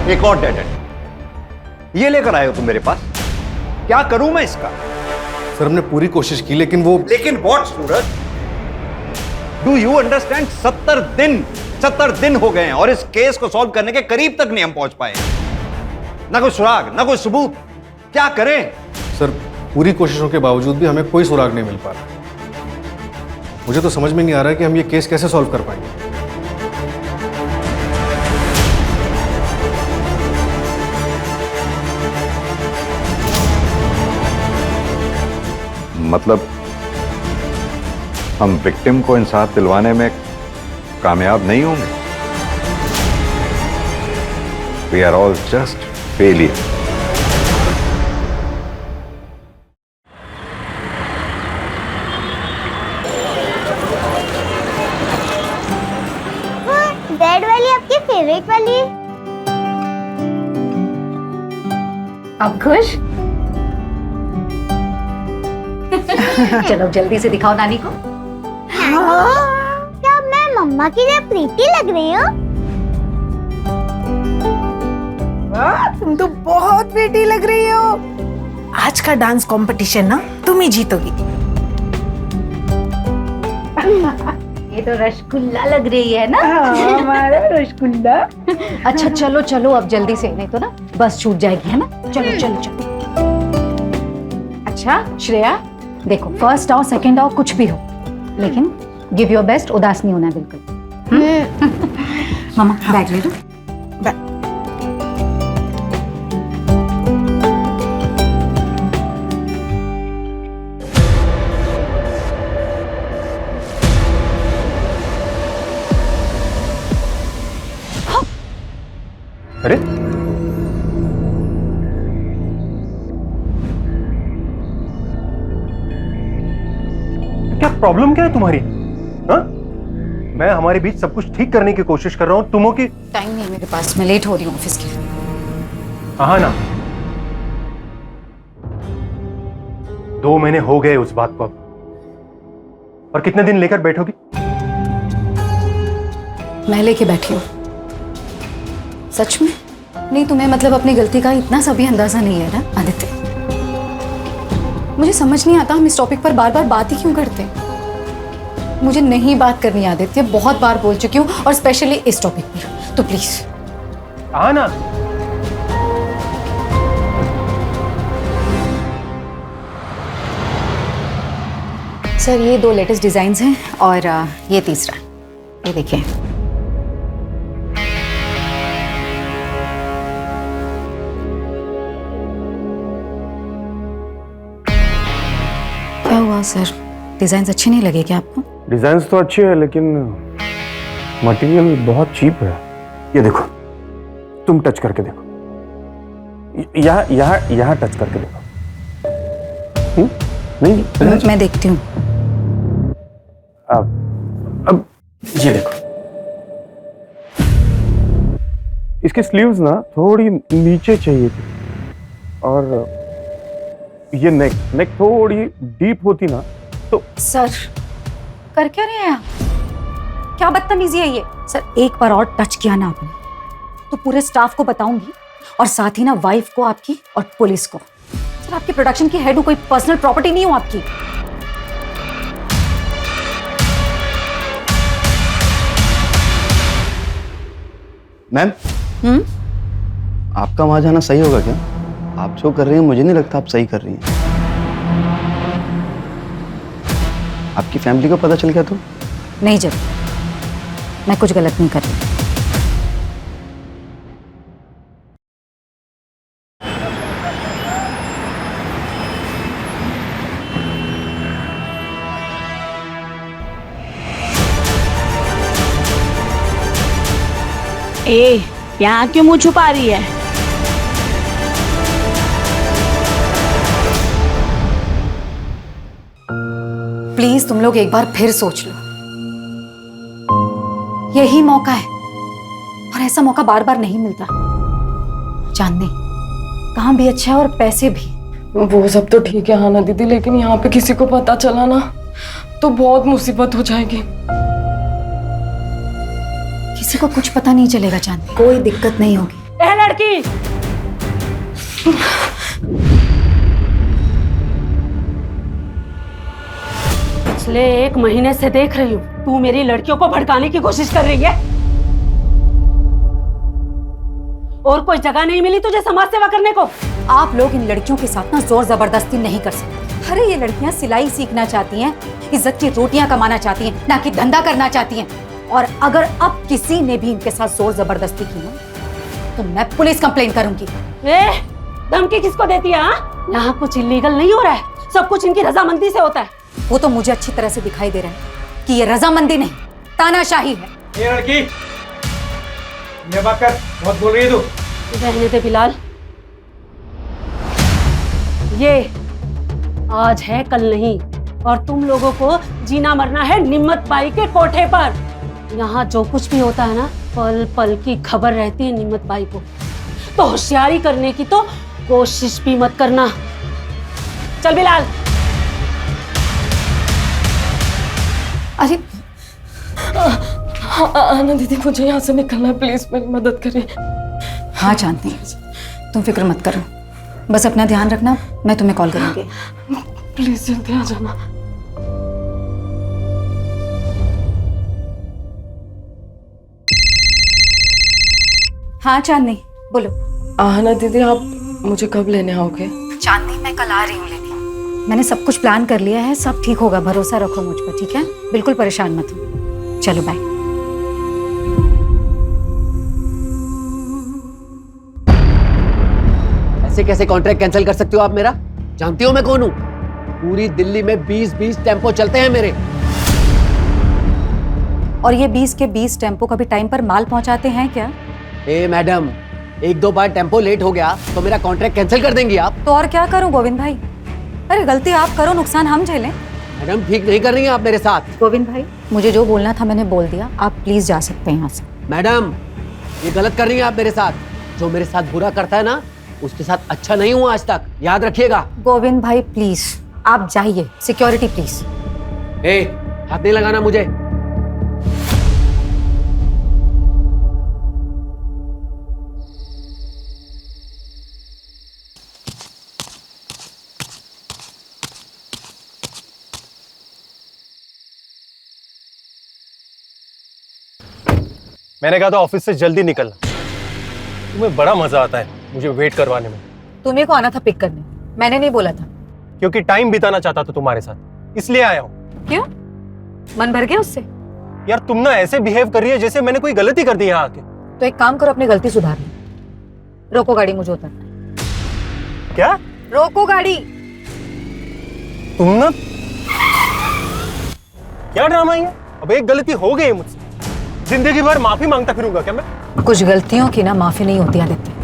एक और dead and ये लेकर आए हो तुम मेरे पास। क्या करूं मैं इसका? सर हमने पूरी कोशिश की लेकिन what Suraj? Do you understand? 70 दिन हो गए हैं और इस केस को सॉल्व करने के करीब तक नहीं हम पहुंच पाए। ना कोई सुराग, ना कोई सबूत। क्या करें? सर पूरी कोशिशों के बावजूद भी हमें कोई सुराग नहीं मिल पा रहा। मुझे तो समझ में नहीं आ रहा कि हम ये केस कैसे सॉल्व कर पाएंगे। मतलब हम विक्टिम को इंसाफ दिलवाने में कामयाब नहीं होंगे। We are all just failure. Red वाली आपकी फेवरेट वाली है। अब खुश? चलो जल्दी से दिखाओ नानी को। क्या मैं मम्मा की तरह प्रीति लग रही हूँ? तुम तो बहुत प्रीटी लग रही हो। आज का डांस कंपटीशन ना तुम ही जीतोगी। ये तो रसगुल्ला लग रही है ना? हमारा रसगुल्ला। अच्छा चलो चलो अब जल्दी से, नहीं तो ना बस छूट जाएगी, है ना? चलो चलो चलो। अच्छा श्रेया देखो, फर्स्ट आओ सेकंड आओ कुछ भी हो, लेकिन गिव योर बेस्ट। उदास नहीं होना है बिल्कुल। मामा बैग ले लो। अरे क्या प्रॉब्लम क्या है तुम्हारी? हाँ? मैं हमारे बीच सब कुछ ठीक करने की कोशिश कर रहा हूँ, तुम हो कि टाइम नहीं है मेरे पास, मैं लेट हो रही हूँ ऑफिस के लिए। हाँ ना, 2 महीने हो गए उस बात को अब, और कितने दिन लेकर बैठोगी? मैं लेके बैठी हूँ। सच में? नहीं तुम्हें मतलब अपनी गलती का इतना सा भी अंदाजा नहीं है ना आदित्य? मुझे समझ नहीं आता हम इस टॉपिक पर बार बार बात ही क्यों करते हैं। मुझे नहीं बात करनी आदित्य, बहुत बार बोल चुकी हूँ, और स्पेशली इस टॉपिक पर, तो प्लीज। हाँ ना, सर ये 2 लेटेस्ट डिजाइन्स हैं और ये तीसरा, ये देखिए। क्या हुआ सर, डिजाइन्स अच्छे नहीं लगे क्या आपको? डिजाइन्स तो अच्छे हैं लेकिन मटेरियल बहुत चीप है। ये देखो, तुम टच करके देखो, यहाँ टच करके देखो। नहीं मैं देखती हूँ। अब ये देखो, इसकी स्लीव्स ना थोड़ी नीचे चाहिए थी, और ये नेक थोड़ी डीप होती ना तो। सर कर क्या रहे हैं आप? क्या बदतमीजी है ये? सर एक बार और टच किया ना आपने तो पूरे स्टाफ को बताऊंगी, और साथ ही ना वाइफ को आपकी और पुलिस को। सर आपकी प्रोडक्शन की हेड हूं, कोई पर्सनल प्रॉपर्टी नहीं हूं आपकी। मैम, आपका वहां जाना सही होगा क्या? आप जो कर रही हैं मुझे नहीं लगता आप सही कर रही हैं। आपकी फैमिली को पता चल गया तो? नहीं जब मैं कुछ गलत नहीं कर रही। ए, यहाँ क्यों मुंह छुपा रही है? प्लीज तुम लोग एक बार फिर सोच लो, यही मौका है, और ऐसा मौका बार बार नहीं मिलता। चांदनी काम भी अच्छा है और पैसे भी। वो सब तो ठीक है हाँ ना दीदी, लेकिन यहाँ पे किसी को पता चला ना तो बहुत मुसीबत हो जाएगी। किसी को कुछ पता नहीं चलेगा चांदनी, कोई दिक्कत नहीं होगी। ए लड़की, पिछले 1 महीने से देख रही हूँ तू मेरी लड़कियों को भड़काने की कोशिश कर रही है। और कोई जगह नहीं मिली तुझे समाज सेवा करने को? आप लोग इन लड़कियों के साथ ना जोर जबरदस्ती नहीं कर सकते। अरे ये लड़कियां सिलाई सीखना चाहती हैं, इज्जत की रोटियां कमाना चाहती हैं, ना कि धंधा करना चाहती हैं। और अगर अब किसी ने भी इनके साथ जोर जबरदस्ती की ना तो मैं पुलिस कंप्लेंट करूंगी। धमकी किसको देती है? यहाँ कुछ इलीगल नहीं हो रहा है, सब कुछ इनकी रजामंदी से होता है। वो तो मुझे अच्छी तरह से दिखाई दे रहा है कि ये रजामंदी नहीं तानाशाही है। ये लड़की, ये बात कर, बहुत बोल रही है तू। रहने दे बिलाल, ये आज है कल नहीं, और तुम लोगों को जीना मरना है निम्मत बाई के कोठे पर। यहाँ जो कुछ भी होता है ना, पल पल की खबर रहती है निम्मत बाई को। तो होशियारी करने की तो कोशिश भी मत करना। चल बिलाल। अरे आना दीदी, मुझे यहाँ से निकलना है, प्लीज मेरी मदद करिए। हाँ चांदनी, तुम फिक्र मत करो, बस अपना ध्यान रखना, मैं तुम्हें कॉल करूंगी। प्लीज जल्दी आ जाना। हाँ चांदनी, बोलो। आना दीदी, आप मुझे कब लेने आओगे? चांदनी, मैं कल आ रही हूँ लेने। मैंने सब कुछ प्लान कर लिया है, सब ठीक होगा, भरोसा रखो मुझ पर, ठीक है? बिल्कुल परेशान मत हो। चलो बाय। ऐसे कैसे कॉन्ट्रैक्ट कैंसिल कर सकती हो आप मेरा? जानती हो मैं कौन हूँ? पूरी दिल्ली में 20-20 टेम्पो चलते हैं मेरे। और ये 20 के 20 टेम्पो कभी टाइम पर माल पहुंचाते हैं क्या? ए मैडम, 1-2 बार टेम्पो लेट हो गया तो मेरा कॉन्ट्रैक्ट कैंसिल कर देंगी आप? तो और क्या करूं गोविंद भाई? अरे गलती आप करो, नुकसान हम झेलें। मैडम, ठीक नहीं कर रही हैं आप मेरे साथ। गोविंद भाई, मुझे जो बोलना था मैंने बोल दिया, आप प्लीज जा सकते हैं यहाँ से। मैडम, ये गलत कर रही हैं आप मेरे साथ। जो मेरे साथ बुरा करता है ना, उसके साथ अच्छा नहीं हुआ आज तक, याद रखिएगा। गोविंद भाई प्लीज आप जाइए, सिक्योरिटी प्लीज। ए, हाथ नहीं लगाना मुझे। मैंने कहा था ऑफिस से जल्दी निकलना। तुम्हें बड़ा मजा आता है मुझे वेट करवाने में। तुम्हें को आना था पिक करने, मैंने नहीं बोला था। क्योंकि टाइम बिताना चाहता था तुम्हारे साथ, इसलिए आया हूँ। क्यों, मन भर गया उससे? यार तुम ना ऐसे बिहेव कर रही है जैसे मैंने कोई गलती कर दी यहाँ आके। तो एक काम करो, अपनी गलती सुधार लो। रोको गाड़ी, मुझे उतरना। क्या? रोको गाड़ी। तुम ना क्या ड्रामा है? अब एक गलती हो गई मुझसे, जिंदगी भर माफी मांगता फिरूंगा क्या मैं? कुछ गलतियों की ना माफी नहीं होती आदित्य।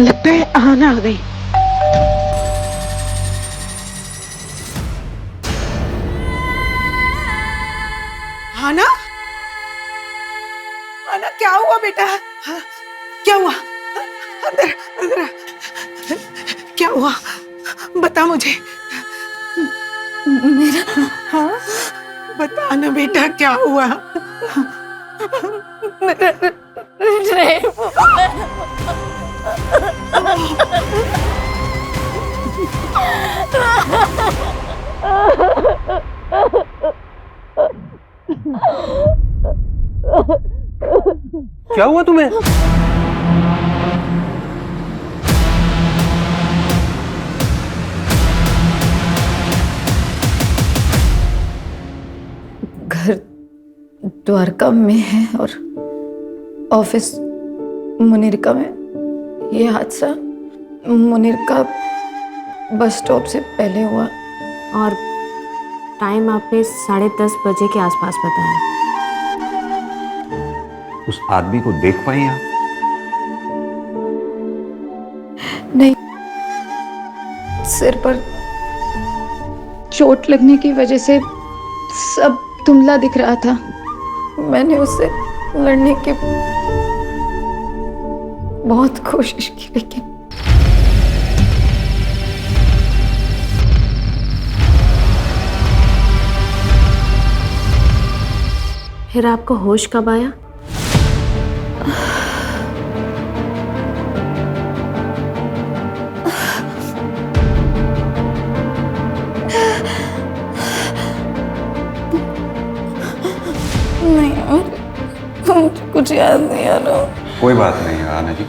लगता है आना आ गई। आना, आना क्या हुआ बेटा? हाँ, क्या हुआ? अंदर अंदर आ। क्या हुआ बता मुझे। मेरा हाँ बता ना बेटा, क्या हुआ? मेरा क्या हुआ तुम्हें? घर द्वारका में है और ऑफिस मुनिरका में। ये हादसा मुनिरका बस स्टॉप से पहले हुआ। और टाइम आपने 10:30 बजे के आसपास बताया। उस आदमी को देख पाई आप? नहीं, सिर पर चोट लगने की वजह से सब धुंधला दिख रहा था। मैंने उससे लड़ने की बहुत कोशिश की, लेकिन फिर आपको होश कब आया? नहीं, मुझे कुछ याद नहीं आ रहा। कोई बात नहीं आना जी,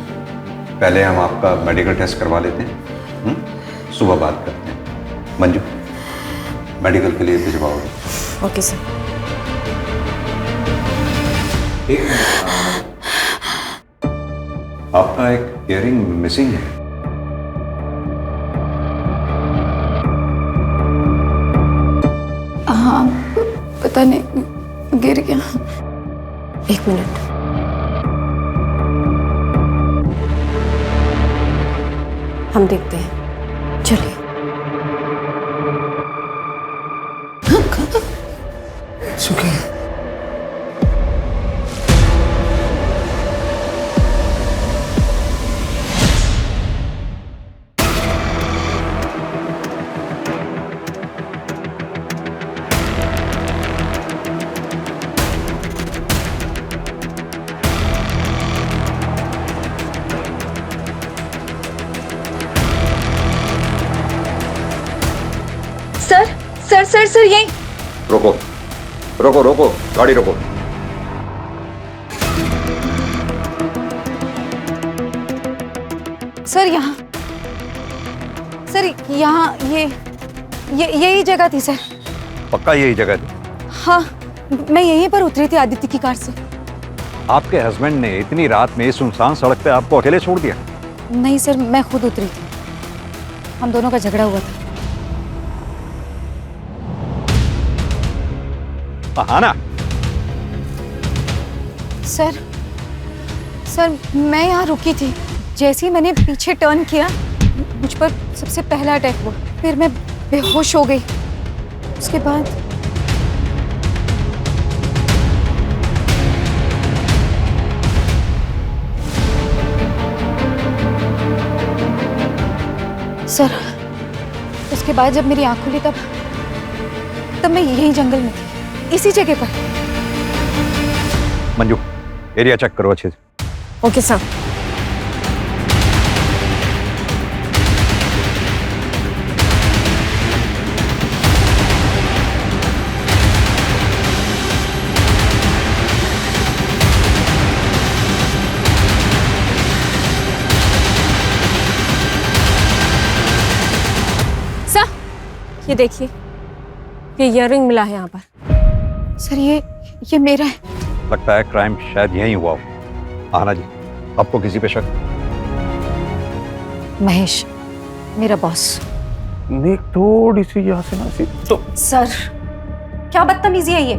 पहले हम आपका मेडिकल टेस्ट करवा लेते हैं, सुबह बात करते हैं। मंजू, मेडिकल के लिए भिजवाओगे? Okay sir. आपका एक इयरिंग मिसिंग है। हाँ, पता नहीं गिर गया। 1 मिनट। हम देखते हैं, चलिए। सुखी, सर यही। रोको रोको रोको, गाड़ी रोको। सर यहाँ, सर यहाँ ये यही जगह थी सर। पक्का यही जगह थी? हाँ, मैं यहीं पर उतरी थी आदित्य की कार से। आपके हस्बैंड ने इतनी रात में इस सुनसान सड़क पे आपको अकेले छोड़ दिया? नहीं सर, मैं खुद उतरी थी, हम दोनों का झगड़ा हुआ था। बहाना? सर मैं यहाँ रुकी थी, जैसे ही मैंने पीछे टर्न किया मुझ पर सबसे पहला अटैक हुआ, फिर मैं बेहोश हो गई। उसके बाद सर, उसके बाद जब मेरी आंख खुली तब मैं यही जंगल में थी, इसी जगह पर। मंजू, एरिया चेक करो अच्छे से। Okay sir. सर, ये देखिए, ये इयररिंग मिला है यहाँ पर। सर ये मेरा है। लगता है क्राइम शायद यहीं हुआ हो। आना जी, आपको किसी पे शक? महेश, मेरा बॉस। नेक थोड़ी सी यहाँ से ना सी तो। सर, क्या बदतमीजी है ये?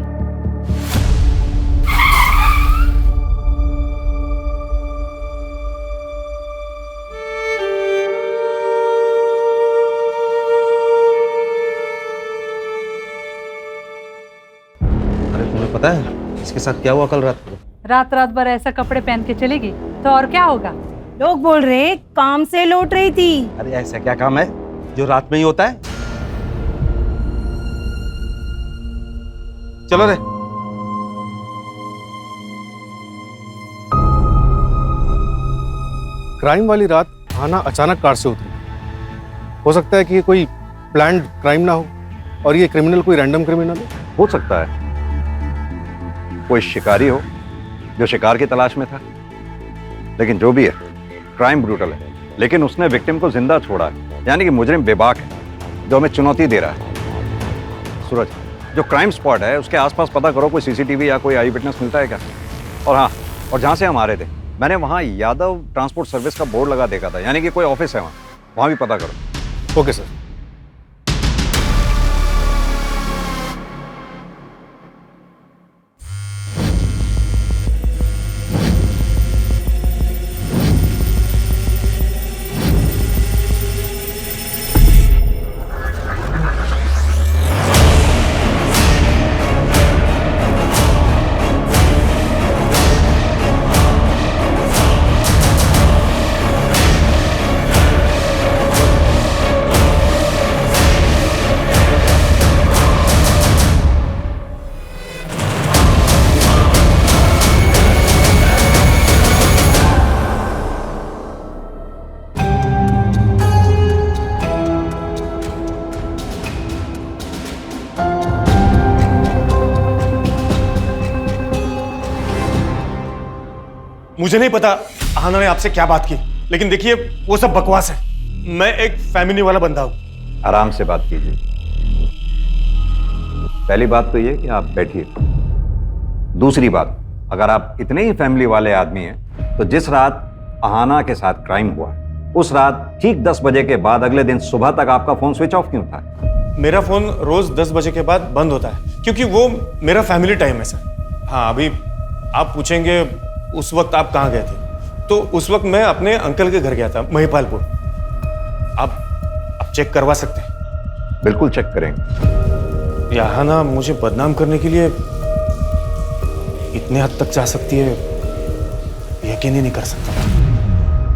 अरे तुम्हें पता है इसके साथ क्या हुआ कल रात को? रात भर ऐसा कपड़े पहन के चलेगी तो और क्या होगा? लोग बोल रहे काम से लौट रही थी। अरे ऐसा क्या काम है जो रात में ही होता है? चलो रे। क्राइम वाली रात आना अचानक कार से उतरी। हो सकता है कि ये कोई प्लान्ड क्राइम ना हो और ये क्रिमिनल कोई रैंडम क्रिमिनल हो सकता है कोई शिकारी हो जो शिकार की तलाश में था। लेकिन जो भी है, क्राइम ब्रूटल है, लेकिन उसने विक्टिम को जिंदा छोड़ा है, यानी कि मुजरिम बेबाक है जो हमें चुनौती दे रहा है। सूरज, जो क्राइम स्पॉट है उसके आसपास पता करो, कोई सीसीटीवी या कोई आई विटनेस मिलता है क्या? और हाँ, और जहाँ से हम आ रहे थे मैंने वहाँ यादव ट्रांसपोर्ट सर्विस का बोर्ड लगा देखा था, यानी कि कोई ऑफिस है वहाँ भी पता करो। Okay sir. मुझे नहीं पता आहाना ने आपसे क्या बात की, लेकिन देखिए वो सब बकवास है। मैं एक फैमिली वाला बंदा हूं। आराम से बात कीजिए। पहली बात तो ये कि आप बैठिए। दूसरी बात, अगर आप इतने ही फैमिली वाले आदमी हैं तो जिस रात आहाना के साथ क्राइम हुआ उस रात ठीक 10 बजे के बाद अगले दिन सुबह तक आपका फोन स्विच ऑफ क्यों था? मेरा फोन रोज 10 बजे के बाद बंद होता है क्योंकि वो मेरा फैमिली टाइम है सर। हाँ, अभी आप पूछेंगे उस वक्त आप कहाँ गए थे, तो उस वक्त मैं अपने अंकल के घर गया था महिपालपुर। आप चेक करवा सकते हैं? बिल्कुल चेक करेंगे। आहाना मुझे बदनाम करने के लिए इतने हद तक जा सकती है, यकीन ही नहीं कर सकता।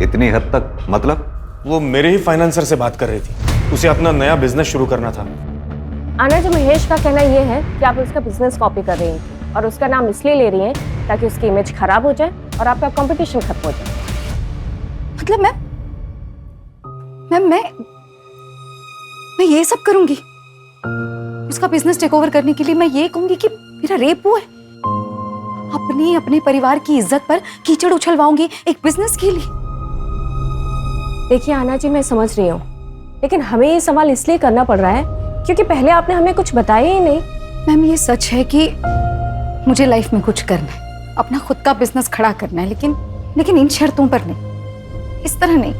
इतनी हद तक मतलब? वो मेरे ही फाइनेंसर से बात कर रही थी, उसे अपना नया बिजनेस शुरू करना था। आना जी, महेश का कहना ये है कि आप उसका बिजनेस कॉपी कर रही हैं और उसका नाम इसलिए ले रही हैं ताकि उसकी इमेज खराब हो जाए और आपका कंपटीशन खत्म हो जाए। मतलब मैं ये सब करूंगी उसका बिजनेस टेक ओवर करने के लिए? मैं ये कहूंगी कि मेरा रेप हुआ है? अपने परिवार की इज्जत पर कीचड़ उछलवाऊंगी एक बिजनेस के लिए? देखिए आना जी, मैं समझ रही हूँ, लेकिन हमें ये सवाल इसलिए करना पड़ रहा है क्योंकि पहले आपने हमें कुछ बताया ही नहीं। मैम, ये सच है कि मुझे लाइफ में कुछ करना है, अपना खुद का बिजनेस खड़ा करना है, लेकिन इन शर्तों पर नहीं, इस तरह नहीं।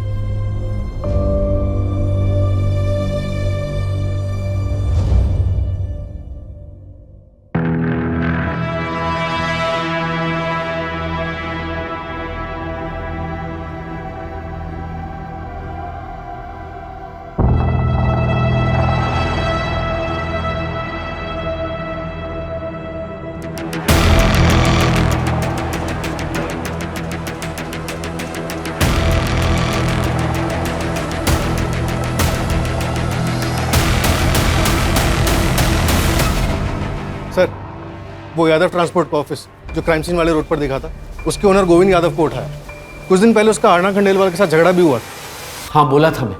सर, वो यादव ट्रांसपोर्ट का ऑफिस जो क्राइम सीन वाले रोड पर दिखा था, उसके ओनर गोविंद यादव को उठाया। कुछ दिन पहले उसका आरना खंडेलवाल के साथ झगड़ा भी हुआ था। हाँ, बोला था, मैं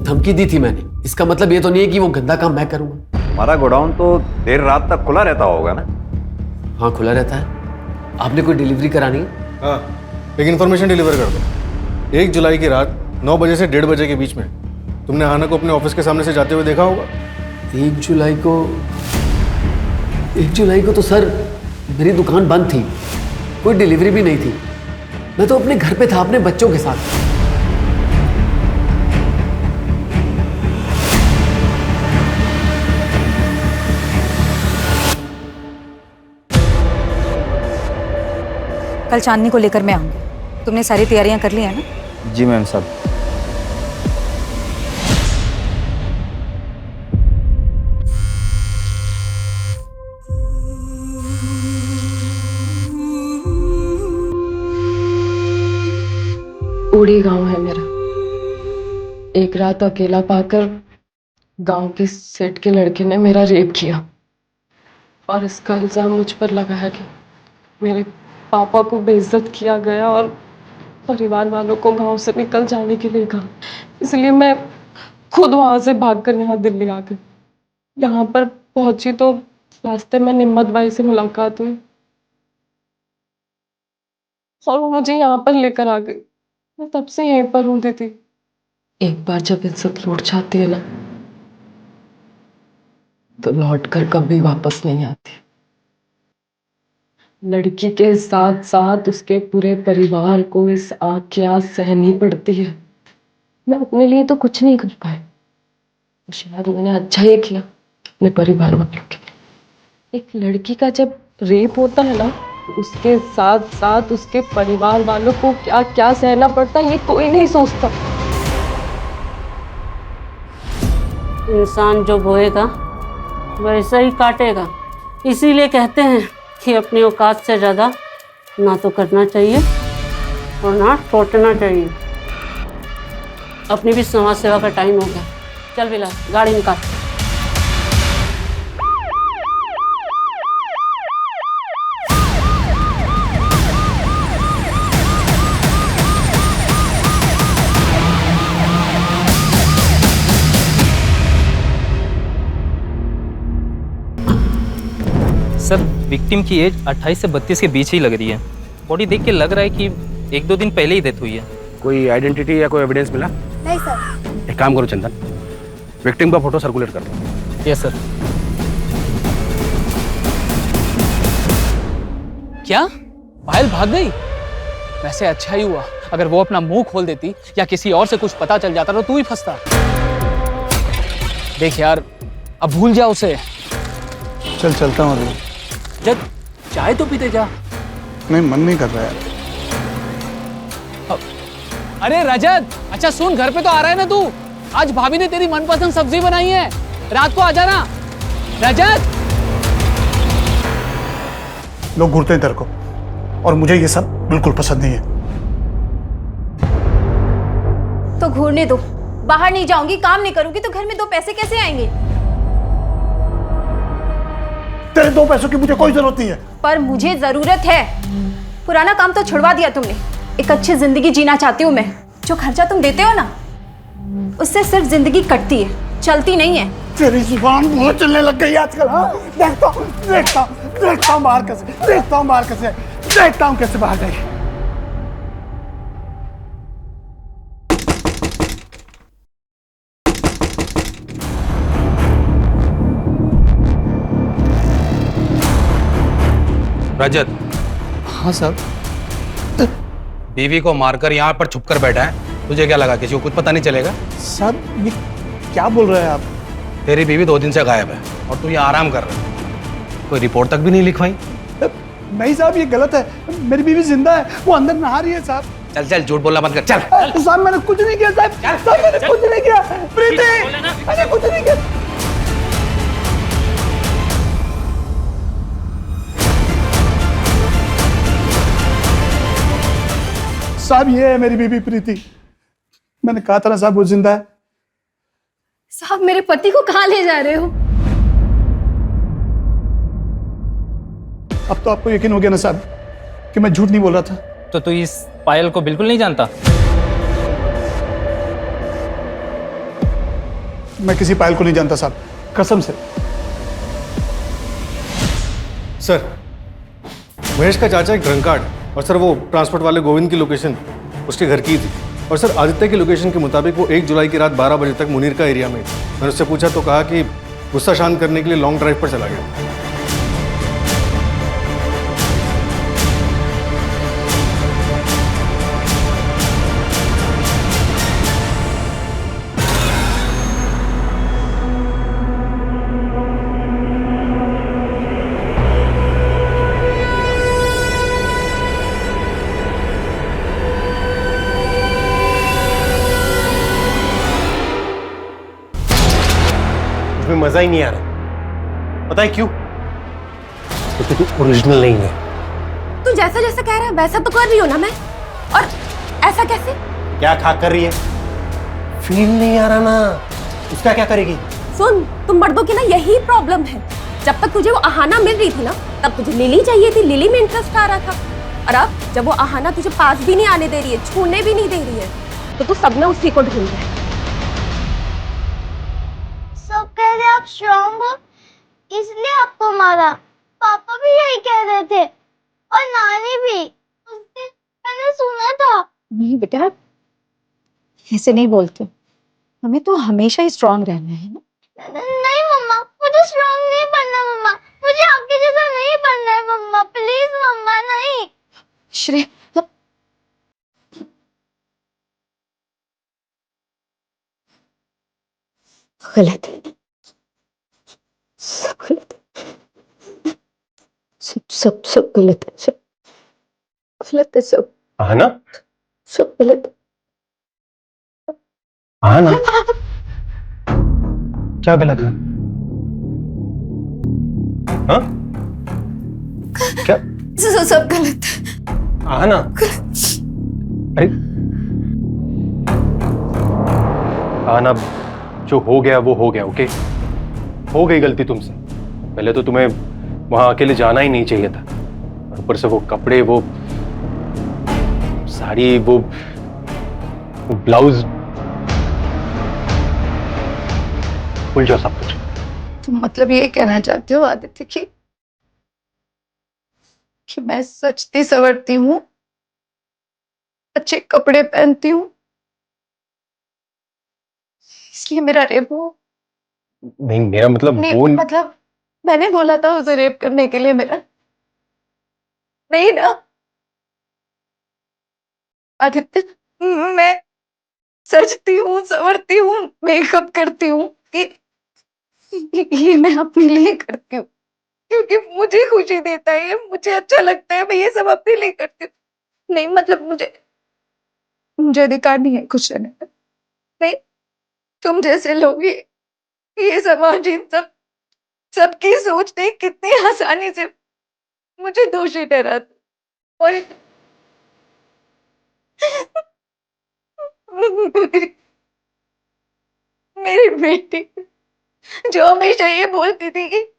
धमकी दी थी मैंने। इसका मतलब ये तो नहीं है कि वो गंदा काम मैं करूंगा। हमारा गोडाउन तो देर रात तक खुला रहता होगा ना? हाँ, खुला रहता है। आपने कोई डिलीवरी करानी है? हाँ, एक इन्फॉर्मेशन डिलीवर कर दो। 1 जुलाई की रात 9 बजे से 1:30 बजे के बीच में तुमने आहाना को अपने ऑफिस के सामने से जाते हुए देखा होगा। 1 जुलाई को तो सर मेरी दुकान बंद थी, कोई डिलीवरी भी नहीं थी। मैं तो अपने घर पे था अपने बच्चों के साथ। कल चांदनी को लेकर मैं आऊंगी। तुमने सारी तैयारियां कर ली है ना? जी मैम साहब। उड़ी गांव है मेरा। एक रात अकेला पाकर गांव के सेठ के लड़के ने मेरा रेप किया और इसका इल्जाम मुझ पर लगाया कि मेरे पापा को बेइज्जत किया गया और परिवार वालों को गांव से निकल जाने के लिए कहा, इसलिए मैं खुद वहां से भागकर यहाँ दिल्ली आ गई। यहाँ पर पहुंची तो रास्ते में निम्मत बाई से मुलाकात हुई और वो मुझे यहाँ पर लेकर आ गई। मैं तब से यहीं पर हूँ दीदी। एक बार जब इज्जत लौट जाती है ना, तो लौट कर कभी वापस नहीं आती। लड़की के साथ साथ उसके पूरे परिवार को इस आग की आग सहनी पड़ती है। मैं अपने लिए तो कुछ नहीं कर पाई, शायद मैंने अच्छा ही किया अपने परिवार वालों के लिए। एक लड़की का जब रेप होता है ना, उसके साथ साथ उसके परिवार वालों को क्या क्या सहना पड़ता है, ये कोई नहीं सोचता। इंसान जो बोएगा वैसा ही काटेगा। इसीलिए कहते हैं कि अपनी औकात से ज़्यादा ना तो करना चाहिए और ना सोचना चाहिए। अपनी भी समाज सेवा का टाइम हो गया। चल बिला, गाड़ी निकाल। सर, विक्टिम की एज 28 से 32 के बीच ही लग रही है। बॉडी देख के लग रहा है कि 1-2 दिन पहले ही डेथ हुई है। कोई आइडेंटिटी या कोई एविडेंस मिला? नहीं सर। एक काम करो चंदन, विक्टिम का फोटो सर्कुलेट कर दो। Yes sir. क्या पायल भाग गई? वैसे अच्छा ही हुआ, अगर वो अपना मुंह खोल देती या किसी और से कुछ पता चल जाता तो तू ही फंसता। देख यार, अब भूल जा उसे। चल चलता हूँ अभी। जब चाय तो पीते जा। नहीं, मन नहीं कर रहा है। अरे रजत, अच्छा सुन, घर पे तो आ रहा है ना तू? आज भाभी ने तेरी मनपसंद सब्जी बनाई है, रात को आ जाना। रजत, लोग घूरते हैं तेरे को, और मुझे ये सब बिल्कुल पसंद नहीं है। तो घूरने दो, बाहर नहीं जाऊंगी, काम नहीं करूंगी तो घर में 2 पैसे कैसे आएंगे? तेरे 2 पैसों की मुझे कोई जरूरत नहीं है। पर मुझे जरूरत है। पुराना काम तो छुड़वा दिया तुमने। एक अच्छी जिंदगी जीना चाहती हूँ मैं। जो खर्चा तुम देते हो ना, उससे सिर्फ जिंदगी कटती है, चलती नहीं है। तेरी जुबान बहुत चलने लग गई आजकल। हाँ, देखता हूँ बाहर कैसे, देखता हूँ कैसे बाहर गई। रजत। हाँ सर। बीवी को मारकर यहाँ पर छुपकर बैठा है, तुझे क्या लगा किसी को कुछ पता नहीं चलेगा? सर ये क्या बोल रहे हैं आप? तेरी बीवी 2 दिन से गायब है और तू यहाँ आराम कर रहा है। कोई रिपोर्ट तक भी नहीं लिखवाई? नहीं साहब, ये गलत है। मेरी बीवी जिंदा है, वो अंदर नहा रही है साहब। चल चल, झूठ बोलना बंद कर। चल साहब, मैंने कुछ नहीं किया साहब। साहब मैंने कुछ नहीं किया। प्रीति, मैंने कुछ नहीं किया। साहब ये है मेरी बीबी प्रीति। मैंने कहा था ना साहब, वो जिंदा है। साहब, मेरे पति को कहाँ ले जा रहे हो? अब तो आपको यकीन हो गया ना साहब कि मैं झूठ नहीं बोल रहा था। तो तू इस पायल को बिल्कुल नहीं जानता? मैं किसी पायल को नहीं जानता साहब, कसम से। सर, महेश का चाचा एक ड्रंकार्ड है, और सर वो ट्रांसपोर्ट वाले गोविंद की लोकेशन उसके घर की थी। और सर आदित्य की लोकेशन के मुताबिक वो 1 जुलाई की रात 12 बजे तक मुनीर का एरिया में थी। मैंने उससे पूछा तो कहा कि गुस्सा शांत करने के लिए लॉन्ग ड्राइव पर चला गया। मजा ही नहीं आ रहा। पता है क्यों? क्योंकि तू ओरिजिनल नहीं है। तू जैसा जैसा कह रहा है वैसा तो कर रही हो ना मैं, और ऐसा कैसे? क्या खा कर रही है? फील नहीं आ रहा ना, उसका क्या करेगी? सुन, तुम मर्दों की ना यही प्रॉब्लम है। जब तक तुझे वो आहाना मिल रही थी ना, तब तुझे लिली चाहिए थी, लिली में इंटरेस्ट आ रहा था। और अब जब वो आहाना तुझे पास भी नहीं आने दे रही है, छूने भी नहीं दे रही है, तो तू सब में उसी को ढूंढ रहा है। सब कह रहे आप स्ट्रांग हो इसलिए आपको मारा। पापा भी यही कह रहे थे और नानी भी। उस दिन मैंने सुना था। नहीं बेटा, ऐसे नहीं बोलते, हमें तो हमेशा ही स्ट्रांग रहना है ना। नहीं मम्मा, मुझे स्ट्रांग नहीं बनना मम्मा, मुझे आपके जैसा नहीं बनना है मम्मा, प्लीज मम्मा नहीं। श्रेय, गलत है, सब गलत है, सब गलत है, सब गलत है, सब आहना, सब गलत है। आहना, क्या गलत है? हाँ? क्या? सब गलत है। आहना, अरे आहना, जो हो गया वो हो गया, ओके? हो गई गलती तुमसे। पहले तो तुम्हें वहां अकेले जाना ही नहीं चाहिए था, और ऊपर से वो कपड़े, वो साड़ी, वो ब्लाउज, भूल जाओ सब कुछ। तुम मतलब ये कहना चाहते हो आदित्य कि मैं सजती संवरती हूँ, अच्छे कपड़े पहनती हूँ, इसलिए मेरा रेप हो? नहीं, मेरा मतलब नहीं, वो मतलब मैंने बोला था उसे रेप करने के लिए मेरा? नहीं ना आदित्य, मैं सजती हूँ, संवरती हूँ, मेकअप करती हूँ, ये मैं अपने लिए करती हूँ क्योंकि मुझे खुशी देता है, मुझे अच्छा लगता है, मैं ये सब अपने लिए करती हूँ। नहीं मतलब मुझे अधिकार नहीं है खुश रहने का। नहीं, तुम जैसे लोग ये समाज, इन सबकी सोच ने कितनी आसानी से मुझे दोषी ठहराते, और मेरी बेटी जो हमेशा ये बोलती थी कि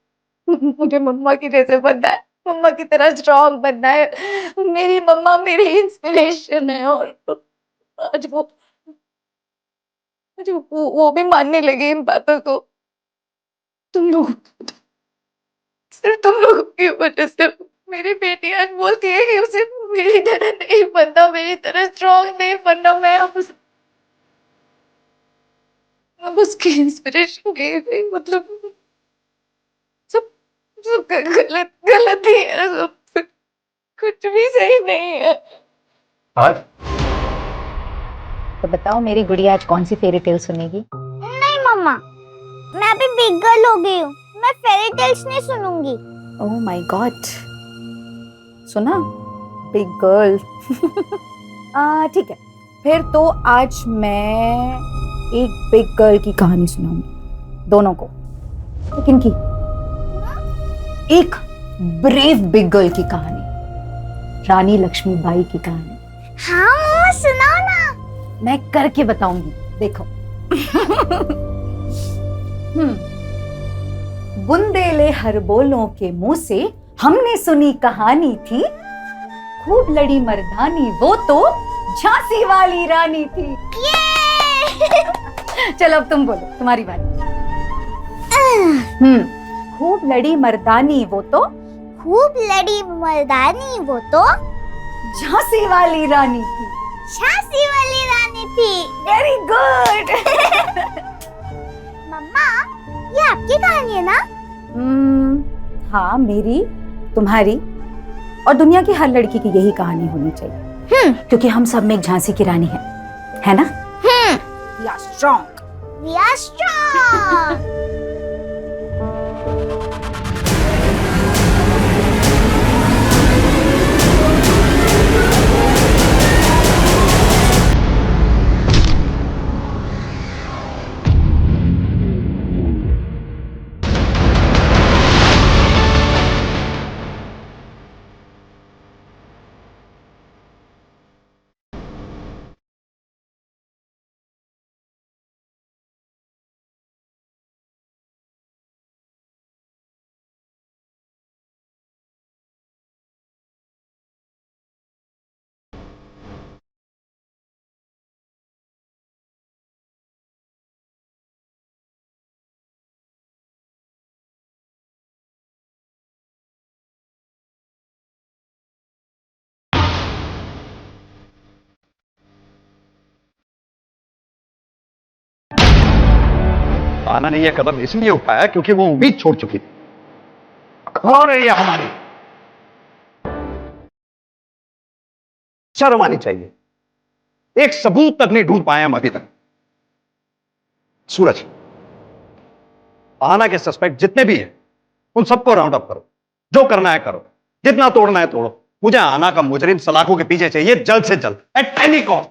मुझे मम्मा की जैसे बनना है, मम्मा की तरह स्ट्रांग बनना है, मेरी मम्मा मेरी इंस्पिरेशन है, और आज वो भी मानने लगी इन बातों को। तुम लोग, सिर्फ तुम लोगों की वजह से मेरी बेटी आज बोलती है कि उसे मेरी तरह नहीं बनना, मेरी तरह स्ट्रांग नहीं बनना। मैं अब उसकी इंस्पिरेशन गई, मतलब सब सब गलत गलत ही है, सब कुछ भी सही नहीं है। आज तो बताओ मेरी गुड़िया आज कौन सी फेरी टेल सुनेगी? नहीं मम्मा, मैं अभी बिग गर्ल हो गई हूँ, मैं फेरी टेल्स नहीं सुनूंगी। ओह माय गॉड, सुना, बिग गर्ल। ठीक है, फिर तो आज मैं एक बिग गर्ल की कहानी सुनाऊंगी दोनों को। लेकिन की एक ब्रेव बिग गर्ल की कहानी, रानी लक्ष्मीबाई की कहानी। हाँ मम्मा सुनाओ ना। मैं करके बताऊंगी, देखो। बुंदेले हर बोलों के मुंह से हमने सुनी कहानी थी, खूब लड़ी मर्दानी वो तो झांसी वाली रानी थी। चलो अब तुम बोलो, तुम्हारी बारी। खूब लड़ी मर्दानी वो तो, खूब लड़ी मर्दानी वो तो झांसी वाली रानी थी, झांसी वाली रानी थी। Very good. मम्मा, ये आपकी कहानी है ना? हाँ, मेरी, तुम्हारी और दुनिया की हर लड़की की यही कहानी होनी चाहिए। क्योंकि हम सब में एक झांसी की रानी है ना? We are strong. We are strong. आना ने यह कदम इसलिए उठाया क्योंकि वो उम्मीद छोड़ चुकी थी। कौन है ये हमारी? शर्म आनी चाहिए। एक सबूत तक नहीं ढूंढ पाए हम अभी तक। सूरज, आना के सस्पेक्ट जितने भी हैं उन सबको राउंड अप करो, जो करना है करो, जितना तोड़ना है तोड़ो। मुझे आना का मुजरिम सलाखों के पीछे चाहिए, जल्द से जल्द, एट एनी कॉस्ट।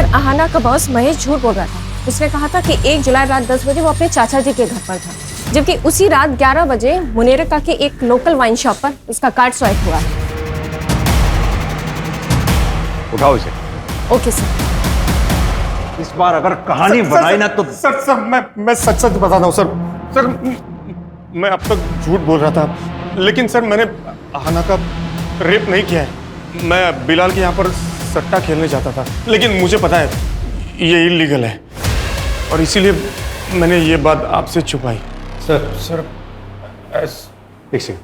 अहाना का बॉस महेश झूठ बोल रहा था। उसने कहा था कि 1 जुलाई रात 10 बजे वो अपने चाचा जी के घर पर था, जबकि उसी रात 11 बजे मुनेरका के एक लोकल वाइन शॉप पर उसका कार्ड स्वाइप हुआ है। उठाओ इसे। Okay sir. इस बार अगर कहानी बनाई ना तो सर मैं सच बताता हूँ सर मैं अब तक झूठ बोल रहा था, लेकिन सर मैंने अहाना का रेप नहीं किया है। मैं बिलाल के यहाँ पर सट्टा खेलने जाता था, लेकिन मुझे पता है ये इलीगल है और इसीलिए मैंने ये बात आपसे छुपाई। सर एक सेकंड।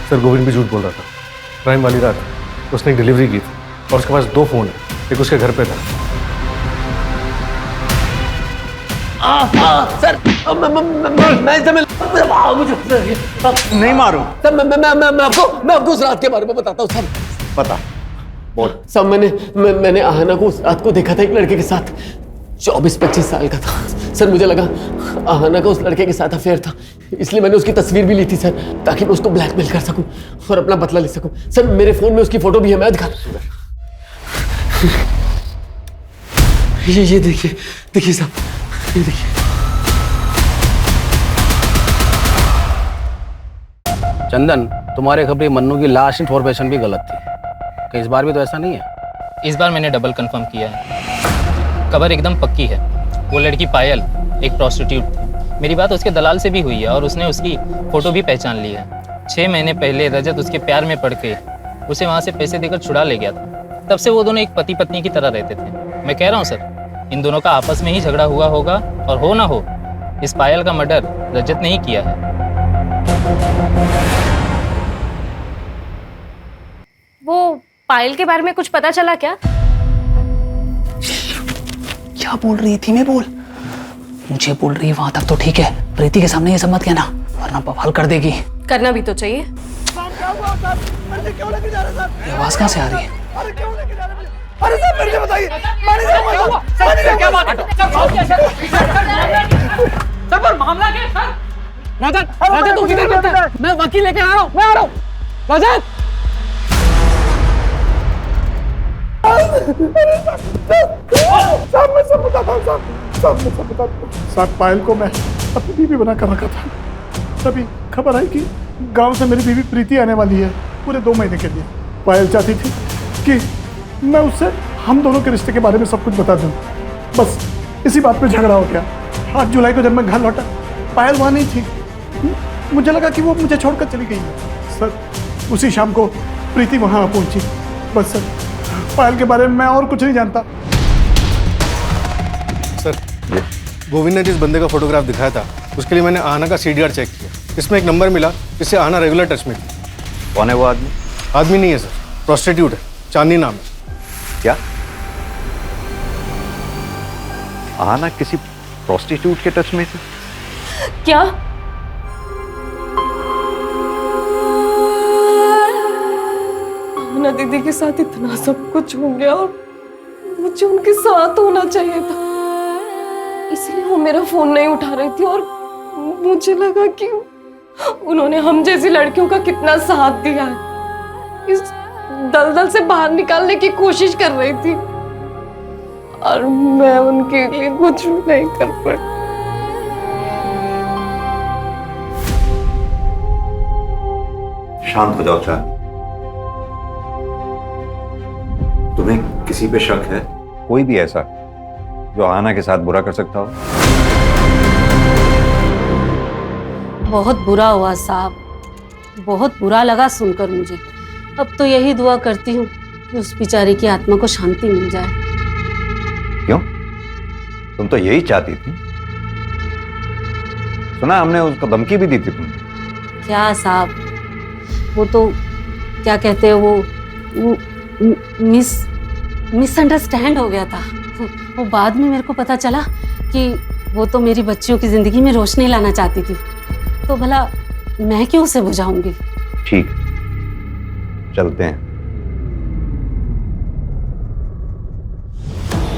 सर गोविंद भी झूठ बोल रहा था। क्राइम वाली रात उसने एक डिलीवरी की थी और उसके पास 2 फोन है, एक उसके घर पे था। सर नहीं मारो सर। मैं आपको उस रात के बारे में बताता हूँ सर। बता, बोल। सर मैंने अहाना को उस रात को देखा था एक लड़के के साथ, 24-25 साल का था। सर मुझे लगा अहाना का उस लड़के के साथ अफेयर था, इसलिए मैंने उसकी तस्वीर भी ली थी सर, ताकि मैं उसको ब्लैकमेल कर सकूं और अपना बदला ले सकूं। सर मेरे फोन में उसकी फोटो भी है, मैं दिखा। ये देखिए साहब, ये देखिए। चंदन, तुम्हारे खबरी मन्नू की लाश इन्फॉर्मेशन भी गलत थी। कि इस बार भी तो ऐसा नहीं है? इस बार मैंने डबल कंफर्म किया है, खबर एकदम पक्की है। वो लड़की पायल एक प्रोस्टिट्यूट थी। मेरी बात उसके दलाल से भी हुई है और उसने उसकी फ़ोटो भी पहचान ली है। 6 महीने पहले रजत उसके प्यार में पड़ के उसे वहाँ से पैसे देकर छुड़ा ले गया था। तब से वो दोनों एक पति पत्नी की तरह रहते थे। मैं कह रहा हूँ सर, इन दोनों का आपस में ही झगड़ा हुआ होगा, और हो ना हो इस पायल का मर्डर रजत ने ही किया है। वो पायल के बारे में कुछ पता चला क्या? क्या बोल रही थी? मैं बोल, मुझे बोल रही है वहां तक तो ठीक है, प्रीति के सामने ये सब मत कहना वरना बवाल कर देगी। करना भी तो चाहिए। ये आवाज कहाँ से आ रही है? अरे सर मेरे को बताइए, क्या बात है? सर पर मामला क्या है सर? रजत तू किधर करता है? मैं वकील लेके आ रहा हूँ, मैं आ रहा हूँ। रजत साहब मैं सब बताता हूँ साहब मैं सब बताता हूँ। साहब पायल को मैं अपनी बीवी बना कर रखा था, तभी खबर आई कि गांव से मेरी बीवी प्रीति आने वाली है पूरे 2 महीने के लिए। पायल चाहती थी कि मैं उससे हम दोनों के रिश्ते के बारे में सब कुछ बता दूं। बस इसी बात पे झगड़ा हो गया। 8 जुलाई को जब मैं घर लौटा, पायल वहाँ नहीं थी। मुझे लगा कि वो मुझे छोड़कर चली गई है। सर उसी शाम को प्रीति वहाँ पहुंची। बस सर पायल के बारे में मैं और कुछ नहीं जानता। सर गोविंद ने जिस बंदे का फोटोग्राफ दिखाया था उसके लिए मैंने आहाना का CDR चेक किया। इसमें एक नंबर मिला जिससे आहाना रेगुलर टच में थी। कौन है वो आदमी? आदमी नहीं है सर, प्रोस्टिट्यूट है, चांदनी नाम है। क्या आहाना किसी प्रोस्टिट्यूट के टच में थी? क्या? आमना दीदी के साथ इतना सब कुछ हो गया और मुझे उनके साथ होना चाहिए था। इसलिए वो मेरा फोन नहीं उठा रही थी और मुझे लगा कि उन्होंने हम जैसी लड़कियों का कितना साथ दिया है। इस दलदल से बाहर निकालने की कोशिश कर रही थी और मैं उनके लिए कुछ भी नहीं कर पाई। शांत हो जाओ चांद। तुम्हें किसी पे शक है? कोई भी ऐसा जो आहाना के साथ बुरा कर सकता हो? बहुत बुरा हुआ साहब, बहुत बुरा लगा सुनकर मुझे। अब तो यही दुआ करती हूँ कि उस बेचारी की आत्मा को शांति मिल जाए। क्यों? तुम तो यही चाहती थी। सुना हमने उसको धमकी भी दी थी तुमने। क्या साहब, वो तो क्या कहते हैं वो मिसअंडरस्टैंड हो गया था। वो बाद में मेरे को पता चला कि वो तो मेरी बच्चियों की जिंदगी में रोशनी लाना चाहती थी, तो भला मैं क्यों उसे बुझाऊंगी। ठीक, चलते हैं।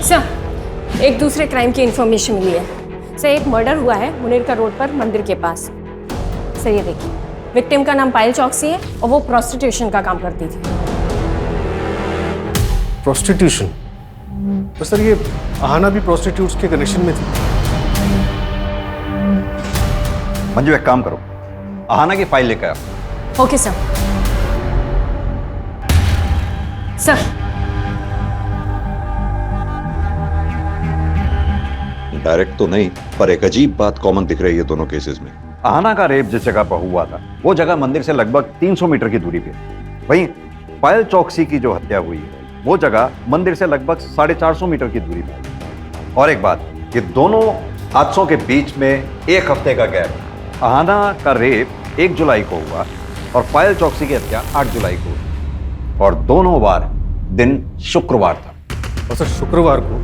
सर, एक दूसरे क्राइम की इंफॉर्मेशन मिली है। सर, एक मर्डर हुआ है मुनीर का रोड पर मंदिर के पास। सर ये देखिए, विक्टिम का नाम पायल चौकसी है और वो प्रोस्टिट्यूशन का काम करती थी। प्रोस्टिट्यूशन? तो सर ये आहाना भी प्रोस्टिट्यूट्स के कनेक्शन में थी। मंजू एक काम करो, आहाना की फाइल लेकर आओ। Okay sir. सर, डायरेक्ट तो नहीं, पर एक अजीब बात कॉमन दिख रही है दोनों केसेस में। आहाना का रेप जिस जगह पर हुआ था वो जगह मंदिर से लगभग 300 मीटर की दूरी पे। वहीं पायल चौकसी की जो हत्या हुई है वो जगह मंदिर से लगभग 450 मीटर की दूरी पर। और एक बात, ये दोनों हादसों के बीच में एक हफ्ते का गैप। आहाना का रेप 1 जुलाई को हुआ और पायल चौकसी की हत्या 8 जुलाई को हुई, और दोनों बार दिन शुक्रवार था। और सर शुक्रवार को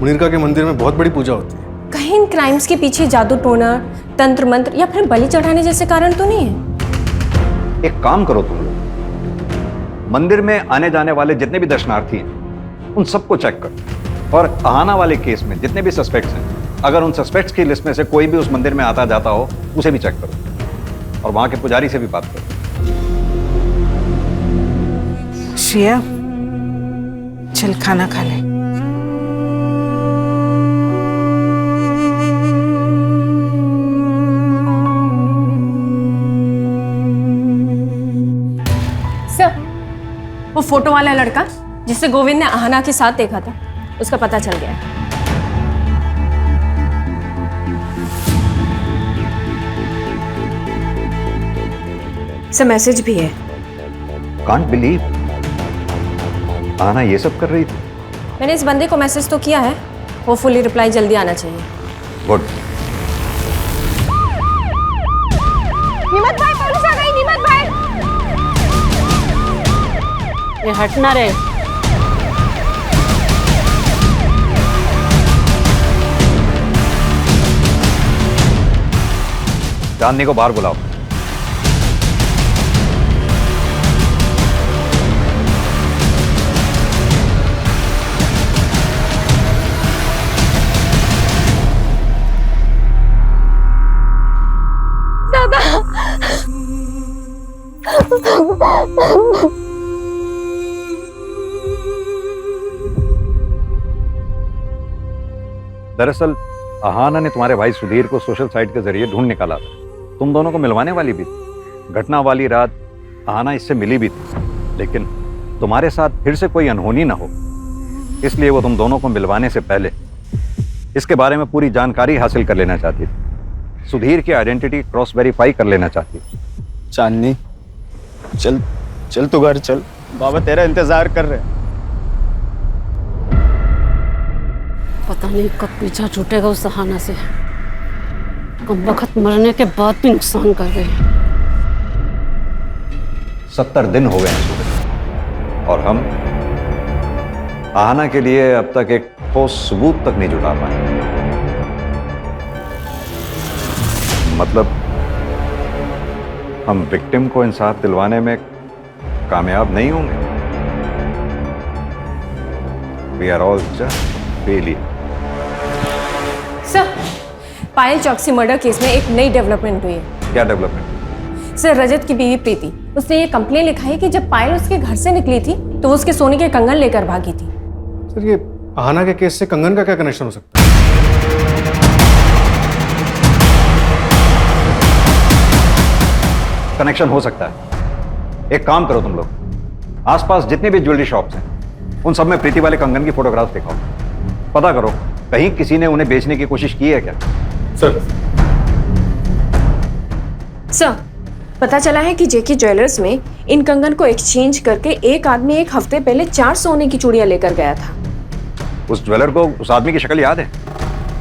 मुनीरका के मंदिर में बहुत बड़ी पूजा होती है। कहीं इन क्राइम्स के पीछे जादू टोना, तंत्र मंत्र या फिर बलि चढ़ाने जैसे कारण तो नहीं है? एक काम करो तुम लोग, मंदिर में आने जाने वाले जितने भी दर्शनार्थी हैं उन सबको चेक करो, और आहाना वाले केस में जितने भी सस्पेक्ट्स हैं, अगर उन सस्पेक्ट्स की लिस्ट में से कोई भी उस मंदिर में आता जाता हो उसे भी चेक करो, और वहां के पुजारी से भी बात करो। श्रेया, चल खाना खा ले। सर, वो फोटो वाला लड़का जिसे गोविंद ने आहाना के साथ देखा था, उसका पता चल गया है। सर, मैसेज भी है। कांट बिलीव आहाना ये सब कर रही थी। मैंने इस बंदे को मैसेज तो किया है, होपफुली रिप्लाई जल्दी आना चाहिए। गुड। निमत भाई, पुलिस आ गई। निमत भाई, ये हटना रे। चांदनी को बाहर बुलाओ। दरअसल आहाना ने तुम्हारे भाई सुधीर को सोशल साइट के जरिए ढूंढ निकाला था। तुम दोनों को मिलवाने वाली भी थी। घटना वाली रात आहाना इससे मिली भी थी, लेकिन तुम्हारे साथ फिर से कोई अनहोनी ना हो, इसलिए वो तुम दोनों को मिलवाने से पहले इसके बारे में पूरी जानकारी हासिल कर लेना चाहती थी। सुधीर की आइडेंटिटी क्रॉस वेरीफाई कर लेना चाहती थी। चांदनी, चल चल तू घर चल, बाबा तेरा इंतजार कर रहे हैं। पता नहीं कब पीछा छूटेगा उस आहाना से। कम वक्त मरने के बाद भी नुकसान कर गए। 70 दिन हो गए हैं सुधीर, और हम आहाना के लिए अब तक एक ठोस सबूत तक नहीं जुटा पाए। मतलब हम विक्टिम को इंसाफ दिलवाने में कामयाब नहीं होंगे। We are all just failure. Sir, Payal Chouksey murder case में एक नई डेवलपमेंट हुई है। क्या डेवलपमेंट? सर, रजत की बीवी प्रीति, उसने ये कंप्लेन लिखा है कि जब पायल उसके घर से निकली थी तो वो उसके सोने के कंगन लेकर भागी थी। सर, ये आहाना के केस से कंगन का क्या कनेक्शन हो सकता है? कनेक्शन हो सकता है। एक काम करो तुम लोग, आसपास जितनी भी ज्वेलरी शॉप्स हैं उन सब में प्रीति वाले कंगन की फोटोग्राफ दिखाओ, पता करो कहीं किसी ने उन्हें बेचने की कोशिश की है क्या। सर पता चला है कि जेके ज्वेलर्स में इन कंगन को एक्सचेंज करके एक आदमी एक हफ्ते पहले 4 सोने की चूड़ियां लेकर गया था। उस ज्वेलर को उस आदमी की शक्ल याद है?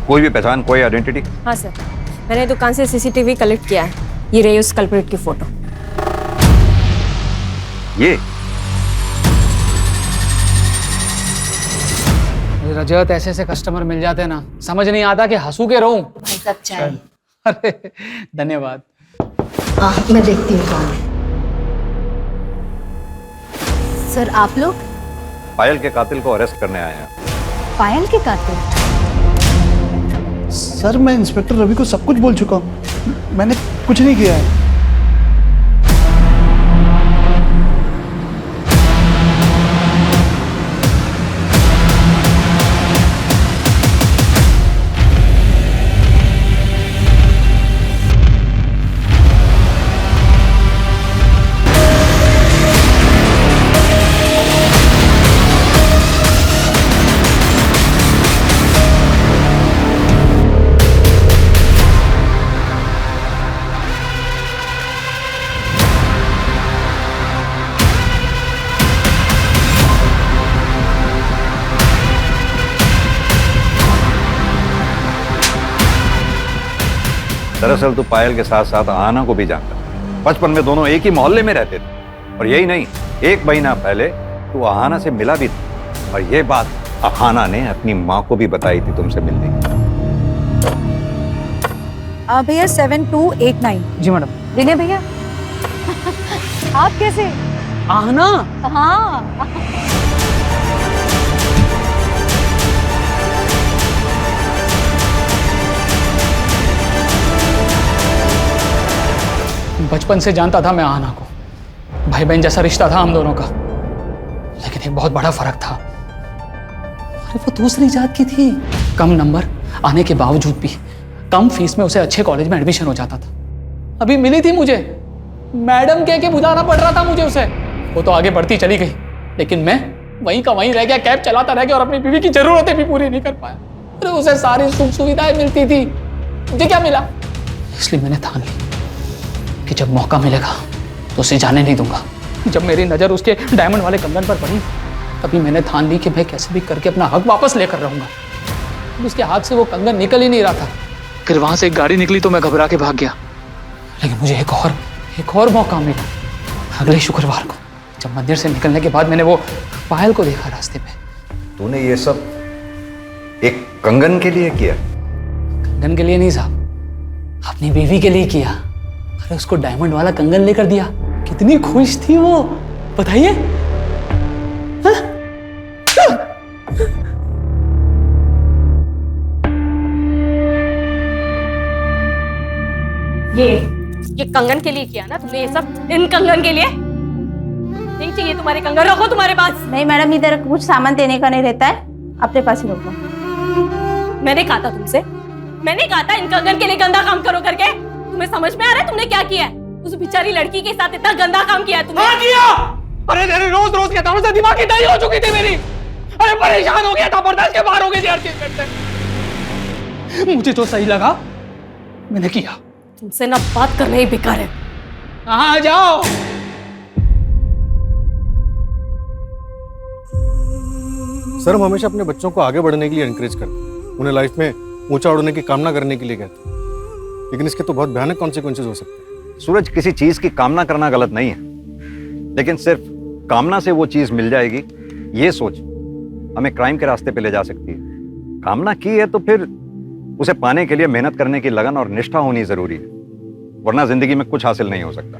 कोई भी पहचान, कोई आइडेंटिटी? हाँ सर, मैंने दुकान से सीसीटीवी कलेक्ट किया है। ये रही उस कल्प्रिट की फोटो। ये रजत, ऐसे ऐसे कस्टमर मिल जाते हैं ना, समझ नहीं आता कि हंसू के रहूं। सब चाय। अरे धन्यवाद। मैं देखती हूँ कौन है। सर, आप लोग? पायल के कातिल को अरेस्ट करने आए हैं। पायल के कातिल? सर, मैं इंस्पेक्टर रवि को सब कुछ बोल चुका हूँ, मैंने कुछ नहीं किया है। दरअसल तू पायल के साथ साथ आहाना को भी जानता है। बचपन में दोनों एक ही मोहल्ले में रहते थे। और यही नहीं, 1 महीना पहले तू आहाना से मिला भी था। और ये बात आहाना ने अपनी माँ को भी बताई थी तुमसे मिलने की। भैया 7289। जी मैडम। विनय भैया आप कैसे? आहाना? हाँ। बचपन से जानता था मैं आहाना को, भाई बहन जैसा रिश्ता था हम दोनों का। लेकिन एक बहुत बड़ा फर्क था, अरे वो दूसरी जात की थी। कम नंबर आने के बावजूद भी कम फीस में उसे अच्छे कॉलेज में एडमिशन हो जाता था। अभी मिली थी मुझे, मैडम कह के बुलाना पड़ रहा था मुझे उसे। वो तो आगे बढ़ती चली गई, लेकिन मैं वहीं का वहीं रह गया, कैब चलाता रह गया और अपनी बीवी की जरूरतें भी पूरी नहीं कर पाया। अरे उसे सारी सुख सुविधाएं मिलती थी, मुझे क्या मिला? इसलिए मैंने ठान ली कि जब मौका मिलेगा तो उसे जाने नहीं दूंगा। जब मेरी नजर उसके डायमंड वाले कंगन पर पड़ी, तभी मैंने ठान ली कि मैं कैसे भी करके अपना हक वापस लेकर रहूंगा। उसके हाथ से वो कंगन निकल ही नहीं रहा था। फिर वहां से एक गाड़ी निकली तो मैं घबरा के भाग गया। लेकिन मुझे एक और मौका मिला अगले शुक्रवार को, जब मंदिर से निकलने के बाद मैंने वो पायल को देखा रास्ते पे। तूने ये सब एक कंगन के लिए किया? कंगन के लिए नहीं साहब, अपनी बीवी के लिए किया। अरे उसको डायमंड वाला कंगन लेकर दिया, कितनी खुश थी वो, बताइए। ये कंगन के लिए किया ना तुमने ये सब? इन कंगन के लिए नहीं चाहिए तुम्हारे कंगन, रखो तुम्हारे पास। नहीं मैडम, इधर कुछ सामान देने का नहीं रहता है, अपने पास ही रखो। मैंने कहा था तुमसे, मैंने कहा था इन कंगन के लिए गंदा काम करो करके। तुम्हें समझ में आ रहा है तुमने क्या किया है? उस बेचारी लड़की के साथ इतना गंदा काम किया है तुमने। हाँ किया। अरे तेरे रोज रोज के तारों से दिमाग की दही हो चुकी थी मेरी। अरे परेशान हो गया था, बर्दाश्त के बाहर हो गई थी हर चीज करते। मुझे जो सही लगा मैंने किया। तुमसे ना बात करना ही बेकार है। हाँ जाओ। सर, हम हमेशा अपने बच्चों को आगे बढ़ने के लिए एनकरेज करते हैं, उन्हें लाइफ में ऊंचा उड़ने की कामना करने के लिए कहते हैं। लेकिन इसके तो बहुत भयानक कॉन्सिक्वेंसेस हो सकते हैं। सूरज, किसी चीज की कामना करना गलत नहीं है, लेकिन सिर्फ कामना से वो चीज मिल जाएगी ये सोच हमें क्राइम के रास्ते पे ले जा सकती है। कामना की है तो फिर उसे पाने के लिए मेहनत करने की लगन और निष्ठा होनी जरूरी है, वरना जिंदगी में कुछ हासिल नहीं हो सकता।